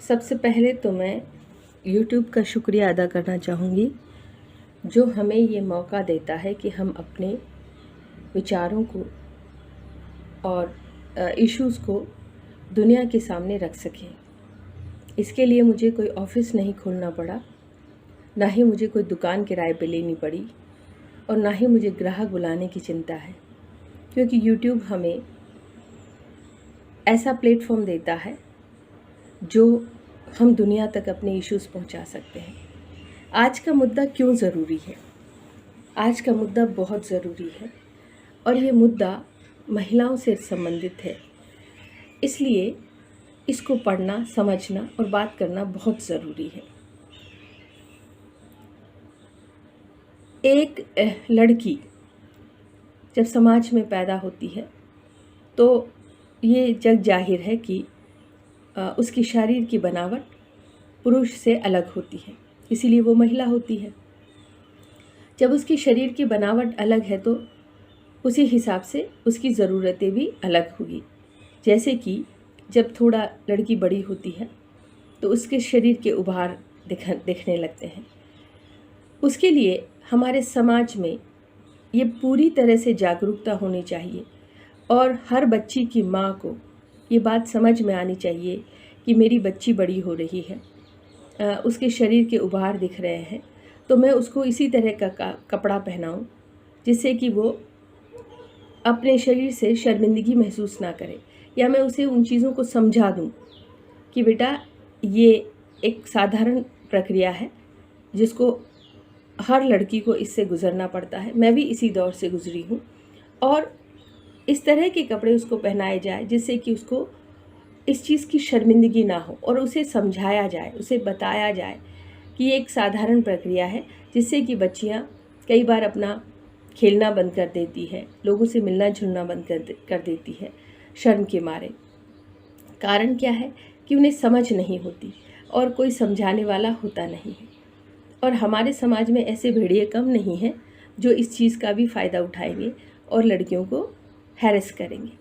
सबसे पहले तो मैं YouTube का शुक्रिया अदा करना चाहूँगी जो हमें ये मौका देता है कि हम अपने विचारों को और इश्यूज़ को दुनिया के सामने रख सकें। इसके लिए मुझे कोई ऑफ़िस नहीं खोलना पड़ा, ना ही मुझे कोई दुकान किराए पे लेनी पड़ी और ना ही मुझे ग्राहक बुलाने की चिंता है, क्योंकि YouTube हमें ऐसा प्लेटफॉर्म देता है जो हम दुनिया तक अपने इश्यूज़ पहुंचा सकते हैं। आज का मुद्दा क्यों ज़रूरी है? आज का मुद्दा बहुत ज़रूरी है और ये मुद्दा महिलाओं से संबंधित है, इसलिए इसको पढ़ना, समझना और बात करना बहुत ज़रूरी है। एक लड़की जब समाज में पैदा होती है तो ये जग जाहिर है कि उसकी शरीर की बनावट पुरुष से अलग होती है, इसीलिए वो महिला होती है। जब उसकी शरीर की बनावट अलग है तो उसी हिसाब से उसकी ज़रूरतें भी अलग होगी। जैसे कि जब थोड़ा लड़की बड़ी होती है तो उसके शरीर के उभार दिखने लगते हैं। उसके लिए हमारे समाज में ये पूरी तरह से जागरूकता होनी चाहिए और हर बच्ची की माँ को ये बात समझ में आनी चाहिए कि मेरी बच्ची बड़ी हो रही है, उसके शरीर के उभार दिख रहे हैं, तो मैं उसको इसी तरह का कपड़ा पहनाऊँ जिससे कि वो अपने शरीर से शर्मिंदगी महसूस ना करे, या मैं उसे उन चीज़ों को समझा दूँ कि बेटा ये एक साधारण प्रक्रिया है जिसको हर लड़की को इससे गुज़रना पड़ता है, मैं भी इसी दौर से गुज़री हूँ, और इस तरह के कपड़े उसको पहनाए जाए जिससे कि उसको इस चीज़ की शर्मिंदगी ना हो और उसे समझाया जाए, उसे बताया जाए कि ये एक साधारण प्रक्रिया है, जिससे कि बच्चियाँ कई बार अपना खेलना बंद कर देती है, लोगों से मिलना जुलना बंद कर देती है शर्म के मारे। कारण क्या है कि उन्हें समझ नहीं होती और कोई समझाने वाला होता नहीं है। और हमारे समाज में ऐसे भेड़िए कम नहीं हैं जो इस चीज़ का भी फ़ायदा उठाएंगे और लड़कियों को हैरेस करेंगे।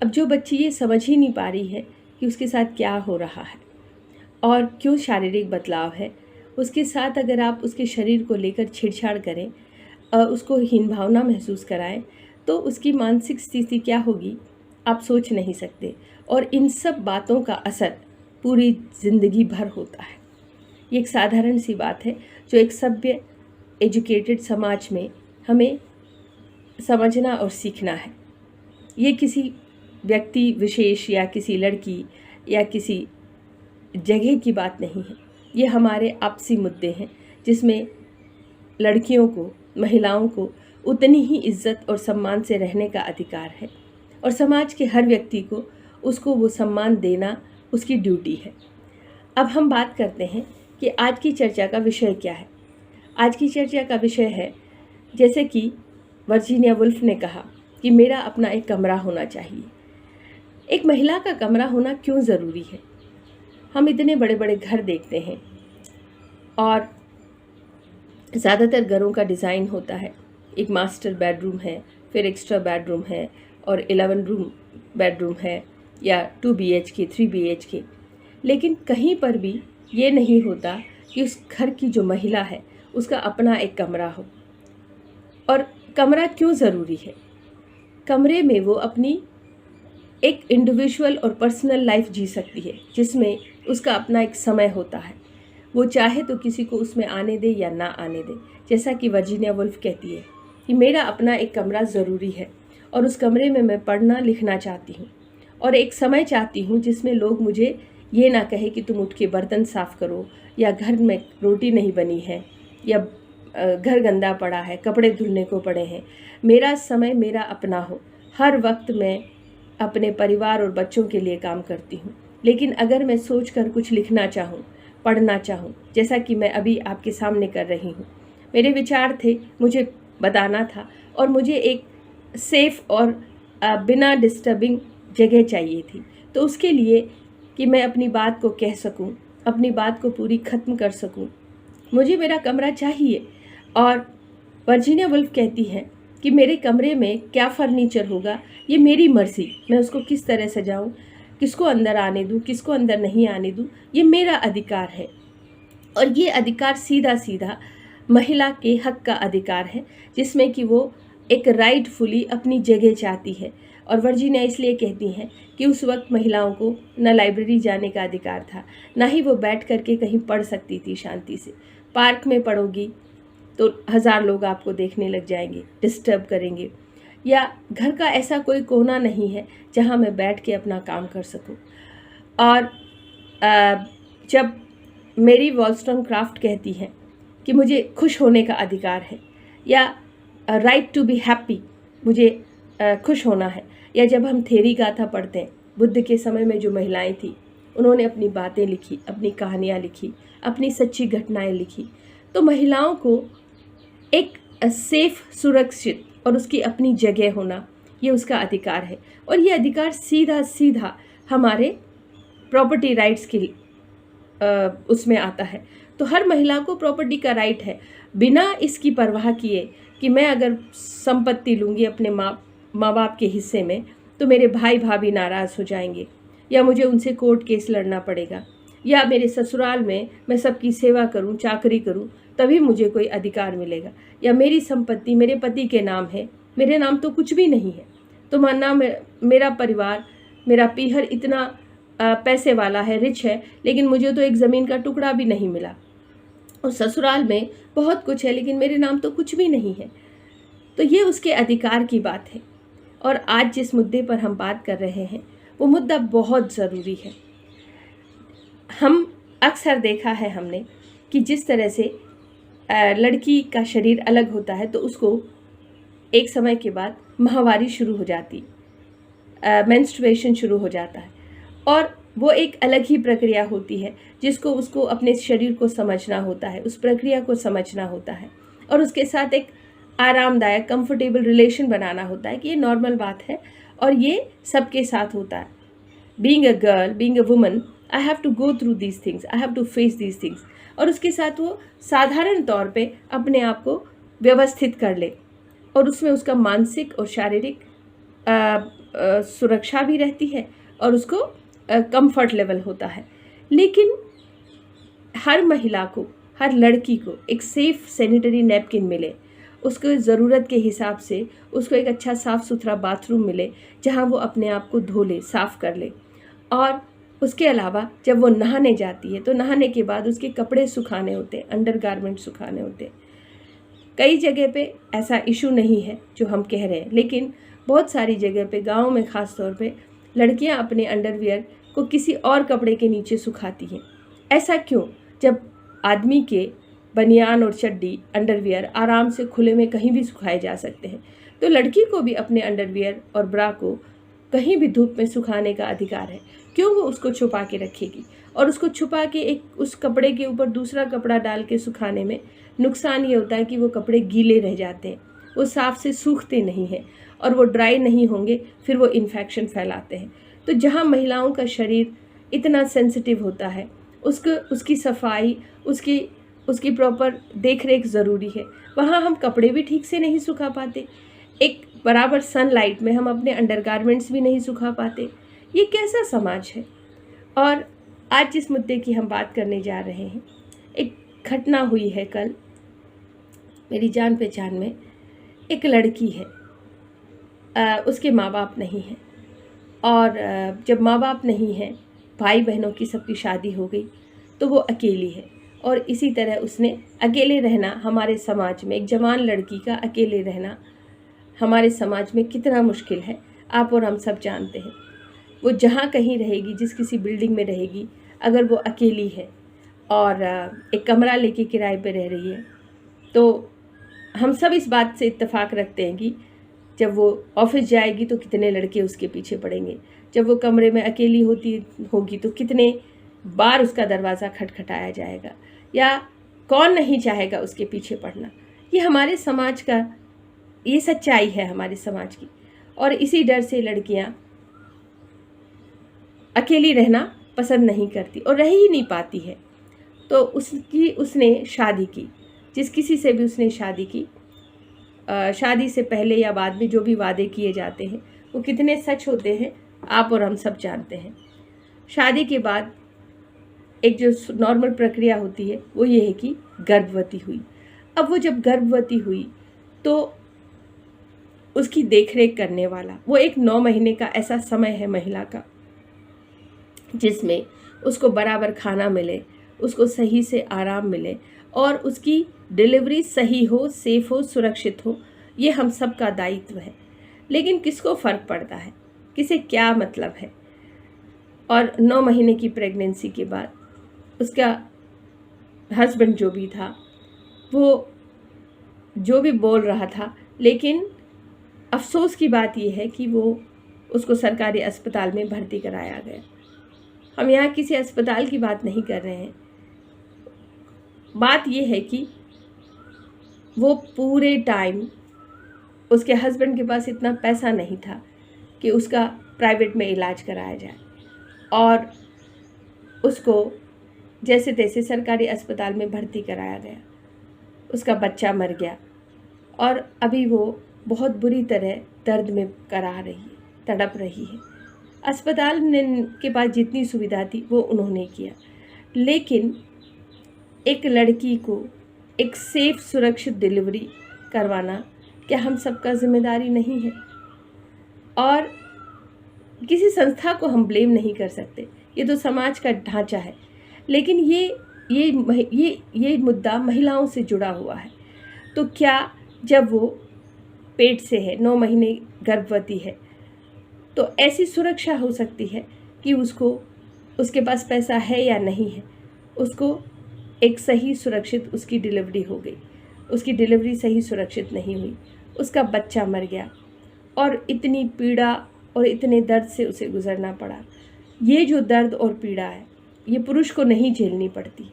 अब जो बच्ची ये समझ ही नहीं पा रही है कि उसके साथ क्या हो रहा है और क्यों शारीरिक बदलाव है, उसके साथ अगर आप उसके शरीर को लेकर छेड़छाड़ करें, उसको हीन भावना महसूस कराएं, तो उसकी मानसिक स्थिति क्या होगी आप सोच नहीं सकते। और इन सब बातों का असर पूरी ज़िंदगी भर होता है। ये एक साधारण सी बात है जो एक सभ्य एजुकेटेड समाज में हमें समझना और सीखना है। ये किसी व्यक्ति विशेष या किसी लड़की या किसी जगह की बात नहीं है, ये हमारे आपसी मुद्दे हैं जिसमें लड़कियों को, महिलाओं को उतनी ही इज्जत और सम्मान से रहने का अधिकार है और समाज के हर व्यक्ति को उसको वो सम्मान देना उसकी ड्यूटी है। अब हम बात करते हैं कि आज की चर्चा का विषय क्या है। आज की चर्चा का विषय है, जैसे कि वर्जीनिया वुल्फ ने कहा कि मेरा अपना एक कमरा होना चाहिए। एक महिला का कमरा होना क्यों ज़रूरी है? हम इतने बड़े बड़े घर देखते हैं और ज़्यादातर घरों का डिज़ाइन होता है, एक मास्टर बेडरूम है, फिर एक्स्ट्रा बेडरूम है और 11 रूम बेडरूम है, या 2 BHK 3 BHK। लेकिन कहीं पर भी ये नहीं होता कि उस घर की जो महिला है उसका अपना एक कमरा हो। और कमरा क्यों ज़रूरी है? कमरे में वो अपनी एक इंडिविजुअल और पर्सनल लाइफ जी सकती है, जिसमें उसका अपना एक समय होता है। वो चाहे तो किसी को उसमें आने दे या ना आने दे। जैसा कि वर्जीनिया वुल्फ कहती है कि मेरा अपना एक कमरा ज़रूरी है और उस कमरे में मैं पढ़ना लिखना चाहती हूँ और एक समय चाहती हूँ जिसमें लोग मुझे ये ना कहे कि तुम उठ के बर्तन साफ़ करो, या घर में रोटी नहीं बनी है, या घर गंदा पड़ा है, कपड़े धुलने को पड़े हैं। मेरा समय मेरा अपना हो। हर वक्त मैं अपने परिवार और बच्चों के लिए काम करती हूँ, लेकिन अगर मैं सोच कर कुछ लिखना चाहूँ, पढ़ना चाहूँ, जैसा कि मैं अभी आपके सामने कर रही हूँ, मेरे विचार थे, मुझे बताना था और मुझे एक सेफ़ और बिना डिस्टर्बिंग जगह चाहिए थी। तो उसके लिए कि मैं अपनी बात को कह सकूं, अपनी बात को पूरी ख़त्म कर सकूं, मुझे मेरा कमरा चाहिए। और वर्जीनिया वुल्फ कहती है कि मेरे कमरे में क्या फ़र्नीचर होगा ये मेरी मर्ज़ी, मैं उसको किस तरह सजाऊं किसको अंदर आने दूँ, किसको अंदर नहीं आने दूँ, ये मेरा अधिकार है। और ये अधिकार सीधा सीधा महिला के हक का अधिकार है, जिसमें कि वो एक राइटफुली अपनी जगह चाहती है। और वर्जीनिया इसलिए कहती हैं कि उस वक्त महिलाओं को न लाइब्रेरी जाने का अधिकार था, ना ही वो बैठ करके कहीं पढ़ सकती थी शांति से। पार्क में पढ़ोगी तो 1000 लोग आपको देखने लग जाएंगे, डिस्टर्ब करेंगे, या घर का ऐसा कोई कोना नहीं है जहाँ मैं बैठ के अपना काम कर सकूँ। और जब मेरी वॉलस्टोनक्राफ्ट कहती हैं कि मुझे खुश होने का अधिकार है, या राइट टू बी हैप्पी, मुझे खुश होना है, या जब हम थेरी गाथा पढ़ते हैं, बुद्ध के समय में जो महिलाएं थी उन्होंने अपनी बातें लिखी, अपनी कहानियाँ लिखी, अपनी सच्ची घटनाएं लिखी, तो महिलाओं को एक सेफ, सुरक्षित और उसकी अपनी जगह होना, ये उसका अधिकार है। और ये अधिकार सीधा सीधा हमारे प्रॉपर्टी राइट्स की उसमें आता है। तो हर महिला को प्रॉपर्टी का राइट है, बिना इसकी परवाह किए कि मैं अगर संपत्ति लूँगी अपने माँ बाप के हिस्से में तो मेरे भाई भाभी नाराज़ हो जाएंगे, या मुझे उनसे कोर्ट केस लड़ना पड़ेगा, या मेरे ससुराल में मैं सबकी सेवा करूं, चाकरी करूं, तभी मुझे कोई अधिकार मिलेगा, या मेरी संपत्ति मेरे पति के नाम है, मेरे नाम तो कुछ भी नहीं है, तो मानना मेरा परिवार, मेरा पीहर इतना पैसे वाला है, रिच है, लेकिन मुझे तो एक ज़मीन का टुकड़ा भी नहीं मिला, और ससुराल में बहुत कुछ है लेकिन मेरे नाम तो कुछ भी नहीं है। तो ये उसके अधिकार की बात है। और आज जिस मुद्दे पर हम बात कर रहे हैं वो मुद्दा बहुत ज़रूरी है। हम अक्सर देखा है हमने कि जिस तरह से लड़की का शरीर अलग होता है तो उसको एक समय के बाद माहवारी शुरू हो जाती, मेंस्ट्रुएशन शुरू हो जाता है, और वो एक अलग ही प्रक्रिया होती है जिसको उसको अपने शरीर को समझना होता है, उस प्रक्रिया को समझना होता है, और उसके साथ एक आरामदायक, कंफर्टेबल रिलेशन बनाना होता है कि ये नॉर्मल बात है और ये सबके साथ होता है। Being a girl, being a woman, I have to go through these things, I have to face these things, और उसके साथ वो साधारण तौर पे अपने आप को व्यवस्थित कर ले, और उसमें उसका मानसिक और शारीरिक सुरक्षा भी रहती है और उसको कंफर्ट लेवल होता है। लेकिन हर महिला को, हर लड़की को एक सेफ सैनिटरी नैपकिन मिले, उसको ज़रूरत के हिसाब से उसको एक अच्छा साफ़ सुथरा बाथरूम मिले जहाँ वो अपने आप को धो ले, साफ़ कर ले, और उसके अलावा जब वो नहाने जाती है तो नहाने के बाद उसके कपड़े सुखाने होते हैं, अंडरगारमेंट सुखाने होते हैं। कई जगह पे ऐसा इशू नहीं है जो हम कह रहे हैं, लेकिन बहुत सारी जगह पे, गाँव में ख़ास तौर पे, लड़कियां अपने अंडरवियर को किसी और कपड़े के नीचे सुखाती हैं। ऐसा क्यों, जब आदमी के बनियान और चड्डी, अंडरवियर आराम से खुले में कहीं भी सुखाए जा सकते हैं, तो लड़की को भी अपने अंडरवियर और ब्रा को कहीं भी धूप में सुखाने का अधिकार है। क्यों वो उसको छुपा के रखेगी? और उसको छुपा के एक उस कपड़े के ऊपर दूसरा कपड़ा डाल के सुखाने में नुकसान ये होता है कि वो कपड़े गीले रह जाते हैं, वो साफ से सूखते नहीं हैं, और वो ड्राई नहीं होंगे, फिर वो इन्फेक्शन फैलाते हैं। तो जहाँ महिलाओं का शरीर इतना सेंसिटिव होता है, उसकी सफाई, उसकी प्रॉपर देख रेख ज़रूरी है, वहाँ हम कपड़े भी ठीक से नहीं सुखा पाते, एक बराबर सनलाइट में हम अपने अंडरगारमेंट्स भी नहीं सुखा पाते। ये कैसा समाज है? और आज जिस मुद्दे की हम बात करने जा रहे हैं, एक घटना हुई है कल। मेरी जान पहचान में एक लड़की है, उसके माँ बाप नहीं हैं, और जब माँ बाप नहीं हैं, भाई बहनों की सबकी शादी हो गई, तो वो अकेली है। और इसी तरह उसने अकेले रहना, हमारे समाज में एक जवान लड़की का अकेले रहना हमारे समाज में कितना मुश्किल है, आप और हम सब जानते हैं। वो जहाँ कहीं रहेगी, जिस किसी बिल्डिंग में रहेगी, अगर वो अकेली है और एक कमरा लेके किराए पे रह रही है, तो हम सब इस बात से इत्तेफाक रखते हैं कि जब वो ऑफिस जाएगी तो कितने लड़के उसके पीछे पड़ेंगे, जब वो कमरे में अकेली होगी तो कितने बार उसका दरवाज़ा खटखटाया जाएगा, या कौन नहीं चाहेगा उसके पीछे पड़ना। ये हमारे समाज का, ये सच्चाई है हमारे समाज की, और इसी डर से लड़कियां अकेली रहना पसंद नहीं करती और रह ही नहीं पाती है। तो उसने शादी की, जिस किसी से भी उसने शादी की, शादी से पहले या बाद में जो भी वादे किए जाते हैं वो कितने सच होते हैं आप और हम सब जानते हैं। शादी के बाद एक जो नॉर्मल प्रक्रिया होती है वो ये है कि गर्भवती हुई। अब वो जब गर्भवती हुई तो उसकी देखरेख करने वाला, वो एक 9 महीने का ऐसा समय है महिला का जिसमें उसको बराबर खाना मिले, उसको सही से आराम मिले और उसकी डिलीवरी सही हो, सेफ हो, सुरक्षित हो। ये हम सब का दायित्व है। लेकिन किसको फ़र्क पड़ता है, किसे क्या मतलब है। और 9 महीने की प्रेगनेंसी के बाद उसका हस्बैंड जो भी था वो जो भी बोल रहा था, लेकिन अफसोस की बात यह है कि वो उसको सरकारी अस्पताल में भर्ती कराया गया। हम यहाँ किसी अस्पताल की बात नहीं कर रहे हैं। बात यह है कि वो पूरे टाइम उसके हस्बैंड के पास इतना पैसा नहीं था कि उसका प्राइवेट में इलाज कराया जाए और उसको जैसे तैसे सरकारी अस्पताल में भर्ती कराया गया। उसका बच्चा मर गया और अभी वो बहुत बुरी तरह दर्द में करा रही है, तड़प रही है। अस्पताल के पास जितनी सुविधा थी वो उन्होंने किया, लेकिन एक लड़की को एक सेफ सुरक्षित डिलीवरी करवाना क्या हम सबका जिम्मेदारी नहीं है। और किसी संस्था को हम ब्लेम नहीं कर सकते, ये तो समाज का ढांचा है। लेकिन ये मुद्दा महिलाओं से जुड़ा हुआ है। तो क्या जब वो पेट से है, 9 महीने गर्भवती है, तो ऐसी सुरक्षा हो सकती है कि उसके पास पैसा है या नहीं है, उसको एक सही सुरक्षित उसकी डिलीवरी हो गई, उसकी डिलीवरी सही सुरक्षित नहीं हुई, उसका बच्चा मर गया और इतनी पीड़ा और इतने दर्द से उसे गुजरना पड़ा। ये जो दर्द और पीड़ा है ये पुरुष को नहीं झेलनी पड़ती,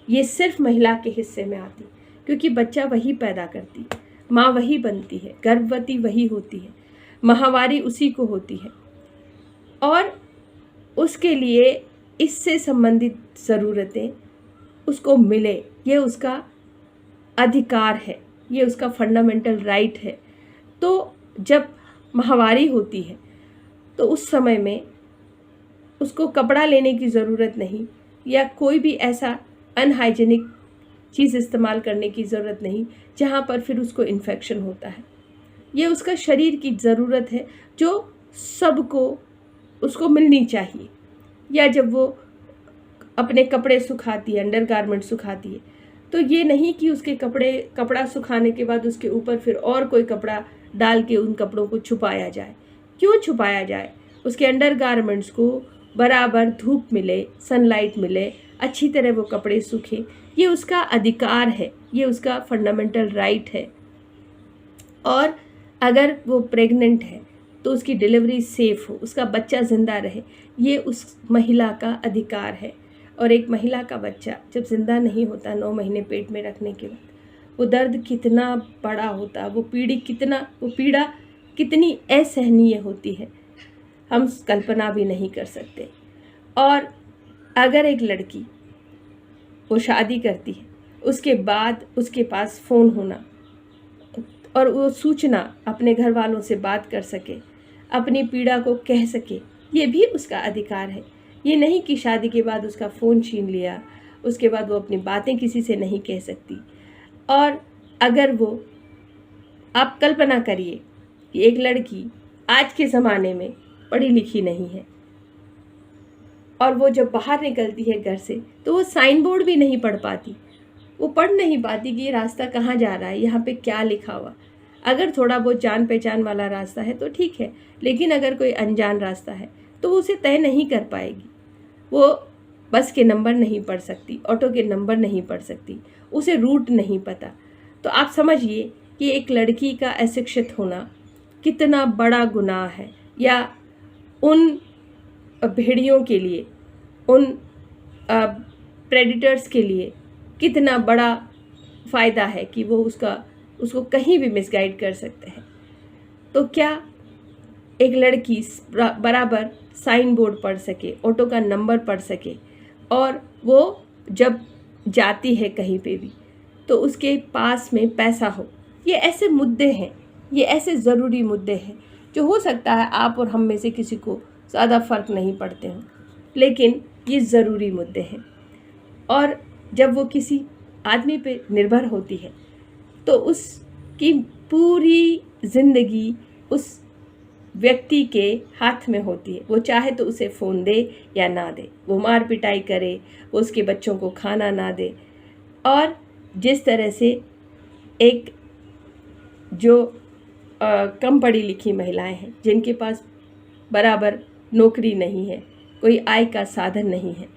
ये सिर्फ महिला के हिस्से में आती, क्योंकि बच्चा वही पैदा करती, माँ वही बनती है, गर्भवती वही होती है, माहवारी उसी को होती है और उसके लिए इससे संबंधित ज़रूरतें उसको मिले, ये उसका अधिकार है, ये उसका फंडामेंटल राइट है। तो जब माहवारी होती है तो उस समय में उसको कपड़ा लेने की ज़रूरत नहीं या कोई भी ऐसा अनहाइजेनिक चीज़ इस्तेमाल करने की ज़रूरत नहीं जहाँ पर फिर उसको इन्फेक्शन होता है। ये उसका शरीर की ज़रूरत है जो सबको उसको मिलनी चाहिए। या जब वो अपने कपड़े सुखाती है, अंडरगारमेंट सुखाती है, तो ये नहीं कि उसके कपड़ा सुखाने के बाद उसके ऊपर फिर और कोई कपड़ा डाल के उन कपड़ों को छुपाया जाए। क्यों छुपाया जाए? उसके अंडरगारमेंट्स को बराबर धूप मिले, सनलाइट मिले, अच्छी तरह वो कपड़े सूखे, ये उसका अधिकार है, ये उसका फंडामेंटल राइट है। और अगर वो प्रेग्नेंट है तो उसकी डिलीवरी सेफ हो, उसका बच्चा ज़िंदा रहे, ये उस महिला का अधिकार है। और एक महिला का बच्चा जब ज़िंदा नहीं होता 9 महीने पेट में रखने के बाद, वो दर्द कितना बड़ा होता, वो पीड़ा कितनी असहनीय होती है, हम कल्पना भी नहीं कर सकते। और अगर एक लड़की वो शादी करती है, उसके बाद उसके पास फ़ोन होना और वो सूचना अपने घर वालों से बात कर सके, अपनी पीड़ा को कह सके, ये भी उसका अधिकार है। ये नहीं कि शादी के बाद उसका फ़ोन छीन लिया, उसके बाद वो अपनी बातें किसी से नहीं कह सकती। और अगर वो, आप कल्पना करिए कि एक लड़की आज के ज़माने में पढ़ी लिखी नहीं है और वो जब बाहर निकलती है घर से तो वो साइन बोर्ड भी नहीं पढ़ पाती, वो पढ़ नहीं पाती कि ये रास्ता कहाँ जा रहा है, यहाँ पे क्या लिखा हुआ। अगर थोड़ा बहुत जान पहचान वाला रास्ता है तो ठीक है, लेकिन अगर कोई अनजान रास्ता है तो वो उसे तय नहीं कर पाएगी। वो बस के नंबर नहीं पढ़ सकती, ऑटो के नंबर नहीं पढ़ सकती, उसे रूट नहीं पता। तो आप समझिए कि एक लड़की का अशिक्षित होना कितना बड़ा गुनाह है, या उन भेड़ियों के लिए, उन प्रेडिटर्स के लिए कितना बड़ा फ़ायदा है कि वो उसको कहीं भी मिसगाइड कर सकते हैं। तो क्या एक लड़की बराबर साइन बोर्ड पढ़ सके, ऑटो का नंबर पढ़ सके, और वो जब जाती है कहीं पे भी तो उसके पास में पैसा हो? ये ऐसे मुद्दे हैं, ये ऐसे ज़रूरी मुद्दे हैं जो हो सकता है आप और हम में से किसी को ज़्यादा फ़र्क नहीं पड़ते हों, लेकिन ये ज़रूरी मुद्दे हैं। और जब वो किसी आदमी पे निर्भर होती है तो उसकी पूरी ज़िंदगी उस व्यक्ति के हाथ में होती है। वो चाहे तो उसे फ़ोन दे या ना दे, वो मार पिटाई करे, वो उसके बच्चों को खाना ना दे। और जिस तरह से एक जो कम पढ़ी लिखी महिलाएं हैं, जिनके पास बराबर नौकरी नहीं है, कोई आय का साधन नहीं है,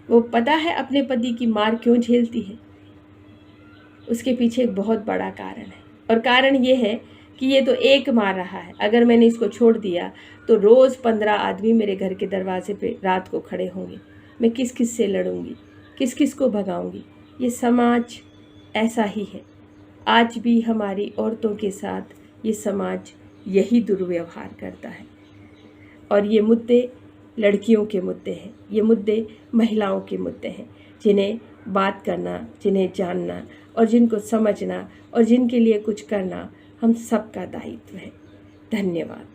वो पता है अपने पति की मार क्यों झेलती है। उसके पीछे एक बहुत बड़ा कारण है, और कारण ये है कि ये तो एक मार रहा है। अगर मैंने इसको छोड़ दिया तो रोज़ 15 आदमी मेरे घर के दरवाजे पे रात को खड़े होंगे। मैं किस किस से लड़ूंगी, किस किस को भगाऊंगी। ये समाज ऐसा ही है। आज भी हमारी औरतों के साथ ये समाज यही दुर्व्यवहार करता है। और ये मुद्दे लड़कियों के मुद्दे हैं, ये मुद्दे महिलाओं के मुद्दे हैं, जिन्हें बात करना, जिन्हें जानना और जिनको समझना और जिनके लिए कुछ करना हम सबका दायित्व है। धन्यवाद।